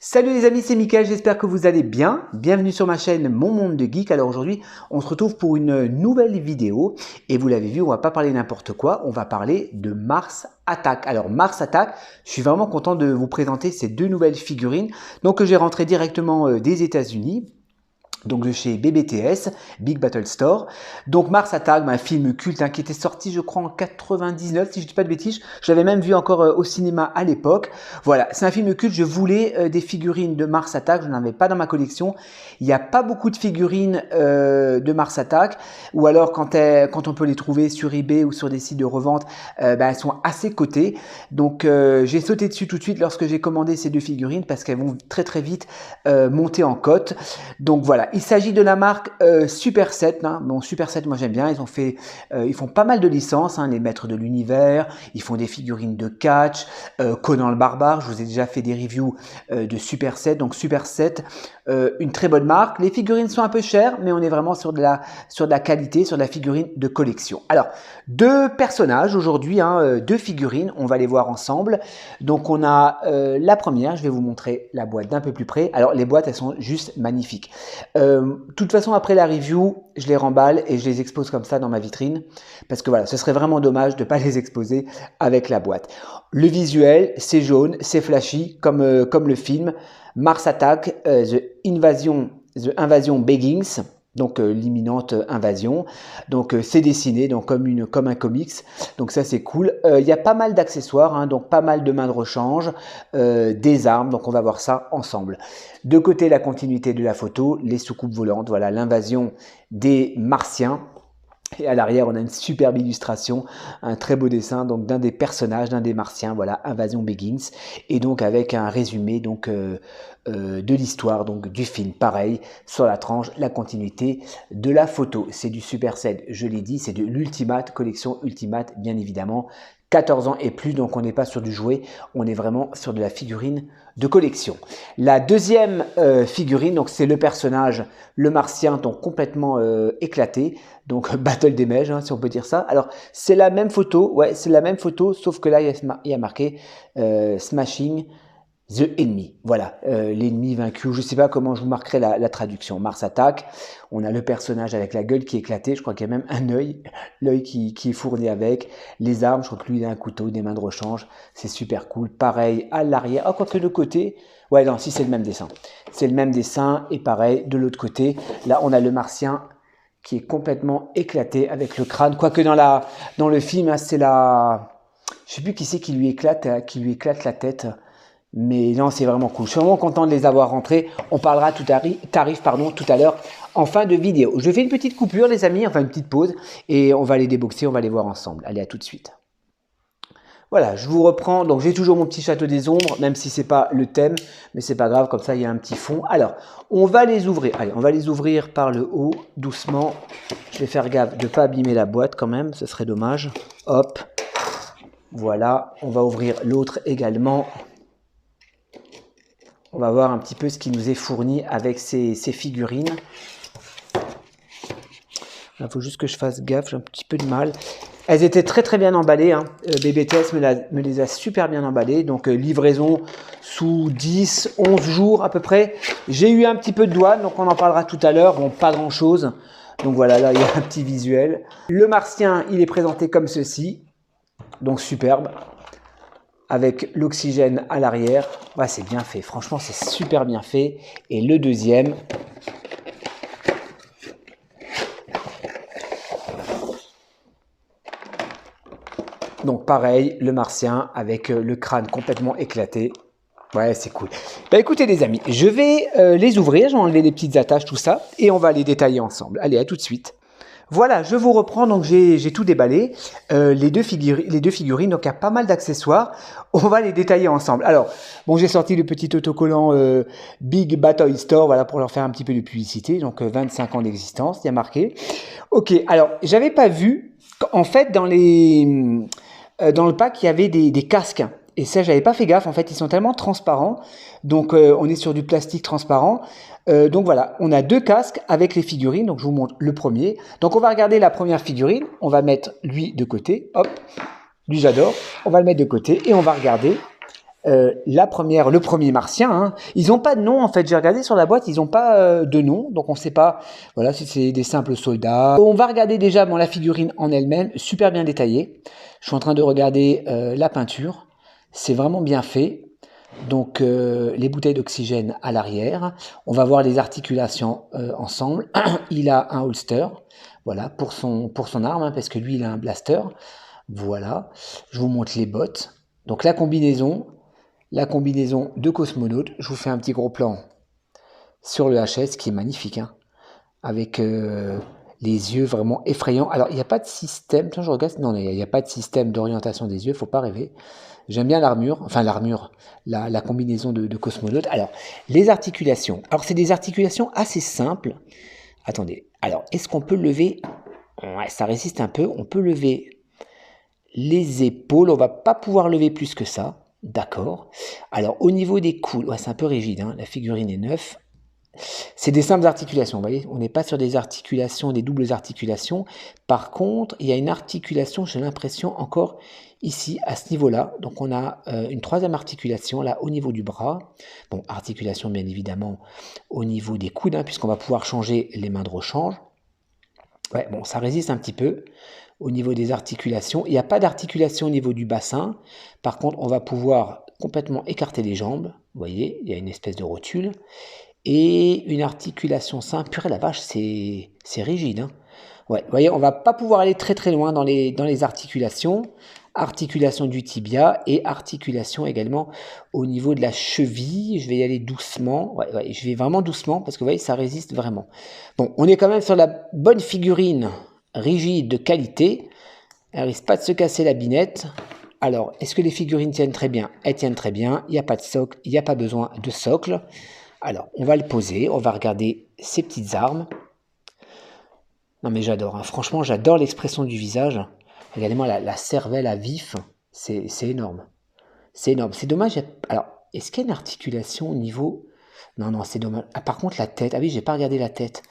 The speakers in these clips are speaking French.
Salut les amis, c'est Mickaël, j'espère que vous allez bien. Bienvenue sur ma chaîne Mon Monde de Geek. Alors aujourd'hui, on se retrouve pour une nouvelle vidéo. Et vous l'avez vu, on va pas parler n'importe quoi, on va parler de Mars Attack. Alors Mars Attack, je suis vraiment content de vous présenter ces deux nouvelles figurines. Donc j'ai rentré directement des États-Unis. Donc de chez BBTS, Big Battle Store. Donc Mars Attack, un film culte qui était sorti je crois en 99 si je dis pas de bêtises. Je l'avais même vu encore au cinéma à l'époque. Voilà, c'est un film culte. Je voulais des figurines de Mars Attack, je n'en avais pas dans ma collection. Il n'y a pas beaucoup de figurines de Mars Attack, ou alors quand on peut les trouver sur eBay ou sur des sites de revente, elles sont assez cotées. Donc j'ai sauté dessus tout de suite lorsque j'ai commandé ces deux figurines parce qu'elles vont très vite monter en cote. Donc voilà. Il s'agit de la marque Superset. Bon, Superset, moi j'aime bien. Ils font pas mal de licences, les maîtres de l'univers. Ils font des figurines de catch, Conan le barbare. Je vous ai déjà fait des reviews de Superset. Donc Superset, une très bonne marque. Les figurines sont un peu chères, mais on est vraiment sur de la qualité, sur de la figurine de collection. Alors, deux personnages aujourd'hui, deux figurines. On va les voir ensemble. Donc on a la première. Je vais vous montrer la boîte d'un peu plus près. Alors les boîtes, elles sont juste magnifiques. De toute façon, après la review, je les remballe et je les expose comme ça dans ma vitrine parce que voilà, ce serait vraiment dommage de ne pas les exposer avec la boîte. Le visuel, c'est jaune, c'est flashy comme le film. Mars Attack, The Invasion Begins. Donc l'imminente invasion. Donc c'est dessiné donc comme un comics. Donc ça c'est cool. Il y a pas mal d'accessoires, donc pas mal de mains de rechange, des armes. Donc on va voir ça ensemble. De côté la continuité de la photo, les soucoupes volantes. Voilà l'invasion des Martiens. Et à l'arrière, on a une superbe illustration, un très beau dessin donc d'un des personnages, d'un des Martiens, voilà, Invasion Begins, et donc avec un résumé donc de l'histoire donc du film. Pareil sur la tranche, la continuité de la photo. C'est du Superset, je l'ai dit, c'est de l'Ultimate, collection Ultimate bien évidemment. 14 ans et plus, donc on n'est pas sur du jouet, on est vraiment sur de la figurine de collection. La deuxième figurine, donc c'est le personnage, le Martien, donc complètement éclaté, donc Battle Damage, si on peut dire ça. Alors c'est la même photo, ouais, c'est la même photo, sauf que là il y a marqué Smashing The Enemy, voilà, l'ennemi vaincu. Je ne sais pas comment je vous marquerai la traduction. Mars Attack, on a le personnage avec la gueule qui est éclatée, je crois qu'il y a même un œil, l'œil qui est fourni avec, les armes, je crois que lui il a un couteau, des mains de rechange, c'est super cool. Pareil à l'arrière, ah quoique de côté, ouais non, si c'est le même dessin. C'est le même dessin et pareil de l'autre côté, là on a le Martien qui est complètement éclaté avec le crâne, quoique dans le film, c'est la... Je sais plus qui c'est qui lui éclate la tête. Mais non, c'est vraiment cool. Je suis vraiment content de les avoir rentrés. On parlera tout à l'heure en fin de vidéo. Je fais une petite coupure, les amis, enfin une petite pause. Et on va les déboxer, on va les voir ensemble. Allez, à tout de suite. Voilà, je vous reprends. Donc, j'ai toujours mon petit château des ombres, même si c'est pas le thème. Mais c'est pas grave, comme ça, il y a un petit fond. Alors, on va les ouvrir. Allez, on va les ouvrir par le haut, doucement. Je vais faire gaffe de ne pas abîmer la boîte quand même. Ce serait dommage. Hop. Voilà, on va ouvrir l'autre également. On va voir un petit peu ce qui nous est fourni avec ces figurines. Il faut juste que je fasse gaffe, j'ai un petit peu de mal. Elles étaient très bien emballées. BBTS me les a super bien emballées. Donc livraison sous 10, 11 jours à peu près. J'ai eu un petit peu de douane, donc on en parlera tout à l'heure. Bon, pas grand chose. Donc voilà, là il y a un petit visuel. Le Martien, il est présenté comme ceci. Donc superbe. Avec l'oxygène à l'arrière. Ouais, c'est bien fait. Franchement, c'est super bien fait. Et le deuxième. Donc pareil, le Martien avec le crâne complètement éclaté. Ouais, c'est cool. Bah écoutez les amis, je vais les ouvrir. Je vais enlever les petites attaches, tout ça. Et on va les détailler ensemble. Allez, à tout de suite. Voilà, je vous reprends, donc j'ai tout déballé, les deux figurines, donc il y a pas mal d'accessoires, on va les détailler ensemble. Alors, bon, j'ai sorti le petit autocollant Big Battle Store, voilà, pour leur faire un petit peu de publicité, donc 25 ans d'existence, il y a marqué. Ok, alors, j'avais pas vu, en fait, dans le pack, il y avait des casques. Et ça, j'avais pas fait gaffe. En fait, ils sont tellement transparents. Donc, on est sur du plastique transparent. Donc voilà, on a deux casques avec les figurines. Donc, je vous montre le premier. Donc, on va regarder la première figurine. On va mettre lui de côté. Hop, lui j'adore. On va le mettre de côté et on va regarder le premier martien. Hein. Ils n'ont pas de nom en fait. J'ai regardé sur la boîte, ils n'ont pas de nom, donc on ne sait pas. Voilà, si c'est des simples soldats. On va regarder déjà la figurine en elle-même, super bien détaillée. Je suis en train de regarder la peinture. C'est vraiment bien fait. Donc les bouteilles d'oxygène à l'arrière. On va voir les articulations ensemble. Il a un holster, voilà, pour son arme, hein, parce que lui il a un blaster. Voilà. Je vous montre les bottes. Donc la combinaison de cosmonaute. Je vous fais un petit gros plan sur le HS qui est magnifique, hein, avec les yeux vraiment effrayants. Alors il n'y a pas de système. Tiens, je regarde. Non, il n'y a pas de système d'orientation des yeux. Faut pas rêver. J'aime bien l'armure, enfin l'armure, la combinaison de cosmonaute. Alors, les articulations. Alors, c'est des articulations assez simples. Attendez. Alors, est-ce qu'on peut lever? Ouais, ça résiste un peu. On peut lever les épaules. On va pas pouvoir lever plus que ça. D'accord. Alors, au niveau des coudes, ouais, c'est un peu rigide, hein. La figurine est neuve. C'est des simples articulations, vous voyez, on n'est pas sur des articulations, des doubles articulations. Par contre, il y a une articulation, j'ai l'impression, encore ici, à ce niveau-là. Donc on a une troisième articulation, là, au niveau du bras. Bon, articulation, bien évidemment, au niveau des coudes, hein, puisqu'on va pouvoir changer les mains de rechange. Ouais, bon, ça résiste un petit peu au niveau des articulations. Il n'y a pas d'articulation au niveau du bassin. Par contre, on va pouvoir complètement écarter les jambes. Vous voyez, il y a une espèce de rotule. Et une articulation simple. Purée la vache, c'est rigide. Hein. Ouais, vous voyez, on va pas pouvoir aller très très loin dans les articulations. Articulation du tibia et articulation également au niveau de la cheville. Je vais y aller doucement. Ouais, je vais vraiment doucement parce que vous voyez, ça résiste vraiment. Bon, on est quand même sur la bonne figurine rigide de qualité. Elle risque pas de se casser la binette. Alors, est-ce que les figurines tiennent très bien? Elles tiennent très bien. Il n'y a pas de socle, il n'y a pas besoin de socle. Alors, on va le poser, on va regarder ses petites armes. Non mais j'adore, hein. Franchement j'adore l'expression du visage. Regardez-moi la cervelle à vif, c'est énorme. C'est énorme, c'est dommage. Alors, est-ce qu'il y a une articulation au niveau... Non, c'est dommage. Ah, par contre la tête, ah oui, j'ai pas regardé la tête.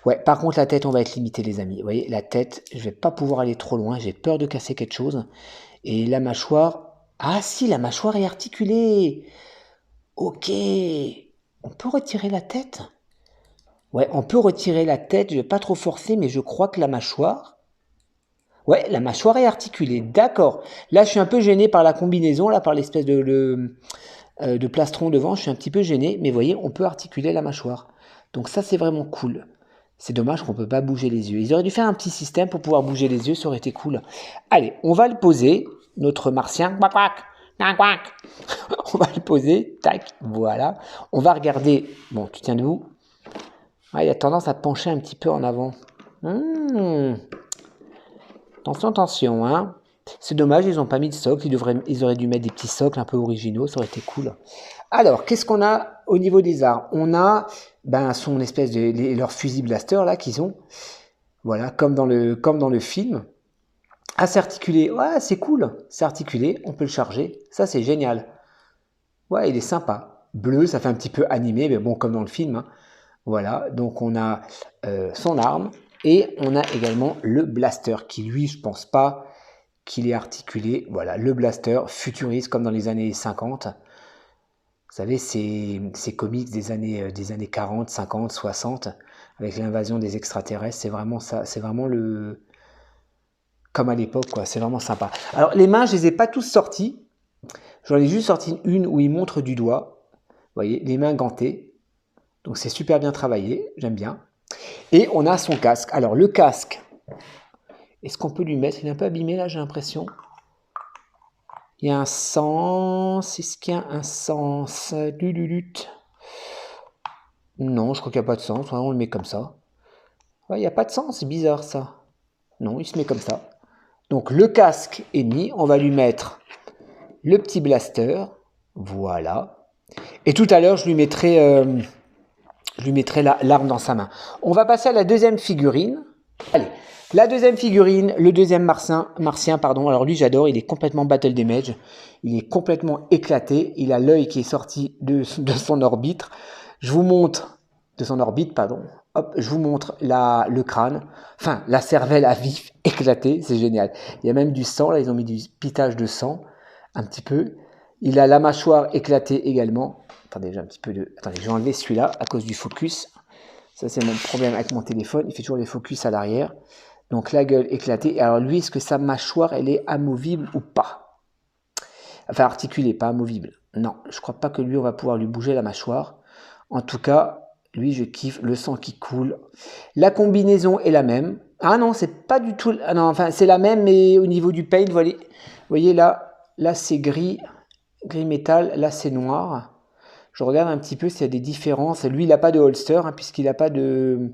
Ouais, par contre la tête, on va être limité les amis. Vous voyez, la tête, je vais pas pouvoir aller trop loin, j'ai peur de casser quelque chose. Et la mâchoire... Ah si, la mâchoire est articulée. Ok. On peut retirer la tête? Ouais, on peut retirer la tête, je vais pas trop forcer, mais je crois que la mâchoire... Ouais, la mâchoire est articulée, d'accord. Là, je suis un peu gêné par la combinaison, là, par l'espèce de plastron devant, je suis un petit peu gêné, mais vous voyez, on peut articuler la mâchoire. Donc ça, c'est vraiment cool. C'est dommage qu'on ne peut pas bouger les yeux. Ils auraient dû faire un petit système pour pouvoir bouger les yeux, ça aurait été cool. Allez, on va le poser, notre martien. On va le poser, tac, voilà. On va regarder, bon, tu tiens debout. Ouais, il a tendance à pencher un petit peu en avant. Attention, hein. C'est dommage, ils n'ont pas mis de socle. Ils auraient dû mettre des petits socles un peu originaux, ça aurait été cool. Alors, qu'est-ce qu'on a au niveau des armes? On a son espèce de leur fusil blaster là qu'ils ont. Voilà, comme dans le film. Ah, c'est articulé. Ouais, c'est cool. C'est articulé, on peut le charger. Ça, c'est génial. Ouais, il est sympa. Bleu, ça fait un petit peu animé, mais bon, comme dans le film. Hein. Voilà, donc on a son arme et on a également le blaster qui, lui, je pense pas qu'il est articulé. Voilà, le blaster futuriste comme dans les années 50. Vous savez, ces comics des années 40, 50, 60 avec l'invasion des extraterrestres. C'est vraiment ça. C'est vraiment le... Comme à l'époque, quoi. C'est vraiment sympa. Alors, les mains, je les ai pas tous sorties. J'en ai juste sorti une où il montre du doigt. Vous voyez, les mains gantées. Donc, c'est super bien travaillé. J'aime bien. Et on a son casque. Alors, le casque, est-ce qu'on peut lui mettre? Il est un peu abîmé, là, j'ai l'impression. Il y a un sens. Est-ce qu'il y a un sens? Non, je crois qu'il n'y a pas de sens. On le met comme ça. Ouais, il n'y a pas de sens. C'est bizarre, ça. Non, il se met comme ça. Donc, le casque est mis. On va lui mettre le petit blaster. Voilà. Et tout à l'heure, je lui mettrai l'arme dans sa main. On va passer à la deuxième figurine. Allez, la deuxième figurine, le deuxième martien, pardon. Alors lui, j'adore, il est complètement battle damage. Il est complètement éclaté. Il a l'œil qui est sorti de son orbite. Je vous montre, de son orbite, pardon. Hop, je vous montre le crâne. Enfin, la cervelle à vif, éclatée, c'est génial. Il y a même du sang, là, ils ont mis du pitage de sang, un petit peu. Il a la mâchoire éclatée également. Attendez, j'ai un petit peu de... Attendez, je vais enlever celui-là à cause du focus. Ça, c'est mon problème avec mon téléphone. Il fait toujours les focus à l'arrière. Donc, la gueule éclatée. Et alors, lui, est-ce que sa mâchoire, elle est amovible ou pas? Enfin, articulée, pas amovible. Non, je crois pas que lui, on va pouvoir lui bouger la mâchoire. En tout cas, lui, je kiffe. Le sang qui coule. La combinaison est la même. Ah non, c'est pas du tout... Ah non, enfin, c'est la même, mais au niveau du paint, vous voyez là c'est gris métal. Là, c'est noir. Je regarde un petit peu s'il y a des différences. Lui, il n'a pas de holster, hein, puisqu'il n'a pas de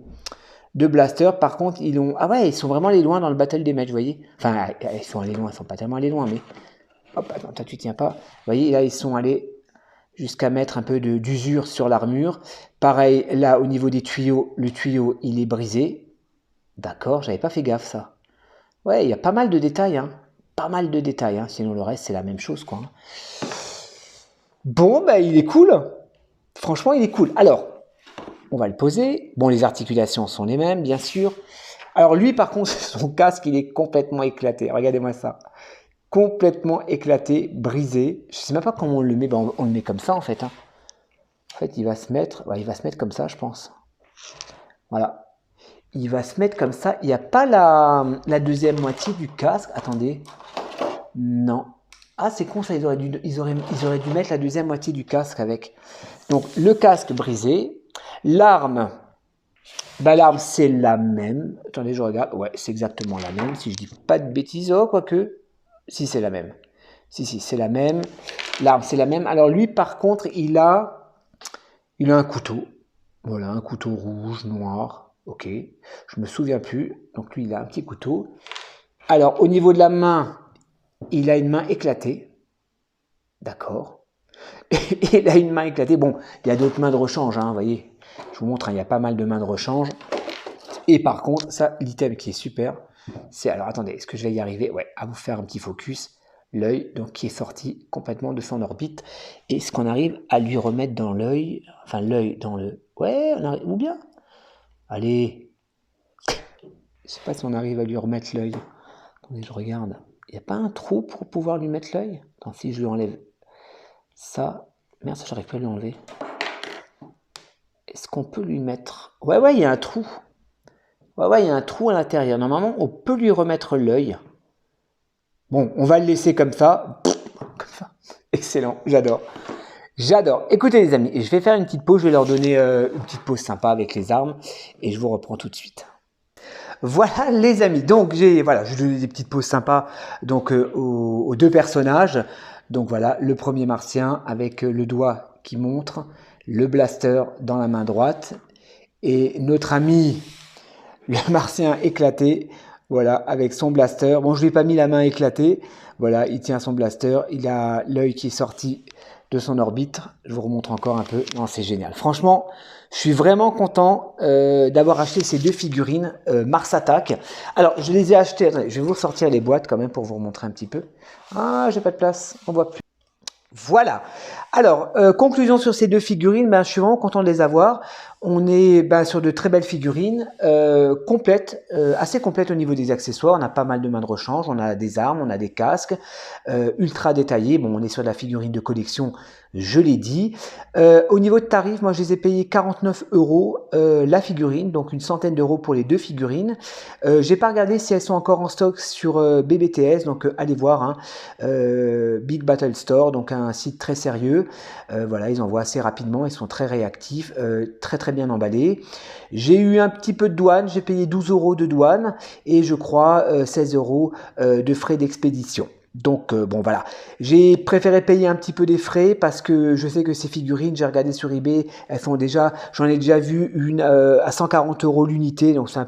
blaster. Par contre, ils ont... Ah ouais, ils sont vraiment allés loin dans le battle des matchs, vous voyez. Enfin, ils sont allés loin, ils sont pas tellement allés loin, mais... Hop, attends, toi, tu tiens pas. Vous voyez, là, ils sont allés jusqu'à mettre un peu d'usure sur l'armure. Pareil, là, au niveau des tuyaux, le tuyau, il est brisé. D'accord, j'avais pas fait gaffe, ça. Ouais, il y a pas mal de détails, hein. Pas mal de détails, hein. Sinon, le reste, c'est la même chose, quoi. Bon, bah, il est cool. Franchement, il est cool. Alors, on va le poser. Bon, les articulations sont les mêmes, bien sûr. Alors, lui, par contre, son casque, il est complètement éclaté. Regardez-moi ça. Complètement éclaté, brisé. Je sais même pas comment on le met. Ben, on le met comme ça, en fait. Hein. En fait, il va se mettre comme ça, je pense. Voilà. Il va se mettre comme ça. Il n'y a pas la deuxième moitié du casque. Attendez. Non. Ah, c'est con, ça. Ils auraient dû mettre la deuxième moitié du casque avec. Donc, le casque brisé. L'arme. Bah, l'arme, c'est la même. Attendez, je regarde. Ouais, c'est exactement la même. Si je dis pas de bêtises, oh, quoique. Si, c'est la même. Si, c'est la même. L'arme, c'est la même. Alors, lui, par contre, il a un couteau. Voilà, un couteau rouge, noir. Ok. Je me souviens plus. Donc, lui, il a un petit couteau. Alors, au niveau de la main, il a une main éclatée. D'accord. Et il a une main éclatée. Bon, il y a d'autres mains de rechange, hein, vous voyez. Je vous montre, hein, il y a pas mal de mains de rechange. Et par contre, ça, l'item qui est super, c'est... Alors, attendez, est-ce que je vais y arriver? Ouais, à vous faire un petit focus. L'œil, donc, qui est sorti complètement de son orbite. Et est-ce qu'on arrive à lui remettre dans l'œil? Enfin, l'œil dans le... Ouais, on arrive... Ou bien? Allez. Je sais pas si on arrive à lui remettre l'œil. Attendez, je regarde. Il n'y a pas un trou pour pouvoir lui mettre l'œil? Attends, si je lui enlève ça... Merde, ça, j'arrive pas à lui enlever. Est-ce qu'on peut lui mettre... Ouais, il y a un trou. Ouais, il y a un trou à l'intérieur. Normalement, on peut lui remettre l'œil. Bon, on va le laisser comme ça. Comme ça. Excellent, j'adore. J'adore. Écoutez les amis, je vais faire une petite pause. Je vais leur donner une petite pause sympa avec les armes. Et je vous reprends tout de suite. Voilà les amis. Donc, je donne des petites pauses sympas donc, aux deux personnages. Donc voilà, le premier martien avec le doigt qui montre, le blaster dans la main droite. Et notre ami... Le martien éclaté, voilà, avec son blaster. Bon, je lui ai pas mis la main éclatée. Voilà, il tient son blaster. Il a l'œil qui est sorti de son orbite. Je vous remontre encore un peu. Non, c'est génial. Franchement, je suis vraiment content d'avoir acheté ces deux figurines Mars Attack. Alors, je les ai achetées. Attendez, je vais vous sortir les boîtes quand même pour vous remontrer un petit peu. Ah, j'ai pas de place. On voit plus. Voilà. Alors, conclusion sur ces deux figurines, je suis vraiment content de les avoir. On est sur de très belles figurines, complètes, assez complètes au niveau des accessoires. On a pas mal de mains de rechange, on a des armes, on a des casques, ultra détaillés. Bon, on est sur de la figurine de collection, je l'ai dit. Au niveau de tarifs, moi je les ai payés 49 € la figurine, donc une centaine d'euros pour les deux figurines. J'ai pas regardé si elles sont encore en stock sur BBTS, donc allez voir, hein, Big Battle Store, donc un site très sérieux. Voilà, ils envoient assez rapidement, ils sont très réactifs, très bien emballés. J'ai eu un petit peu de douane, j'ai payé 12 € de douane et je crois 16 € de frais d'expédition. Donc bon voilà, j'ai préféré payer un petit peu des frais parce que je sais que ces figurines, j'ai regardé sur eBay, elles sont déjà, j'en ai déjà vu une à 140 € l'unité, donc c'est un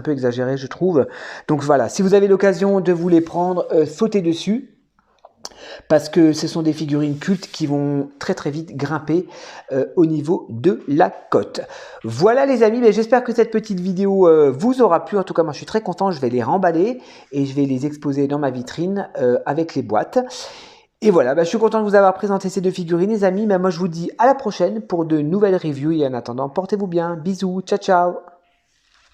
peu exagéré je trouve. Donc voilà, si vous avez l'occasion de vous les prendre, sautez dessus. Parce que ce sont des figurines cultes qui vont très vite grimper au niveau de la cote. Voilà les amis, j'espère que cette petite vidéo vous aura plu. En tout cas, moi je suis très content, je vais les remballer et je vais les exposer dans ma vitrine avec les boîtes. Et voilà, je suis content de vous avoir présenté ces deux figurines les amis. Moi je vous dis à la prochaine pour de nouvelles reviews et en attendant, portez-vous bien. Bisous, ciao ciao.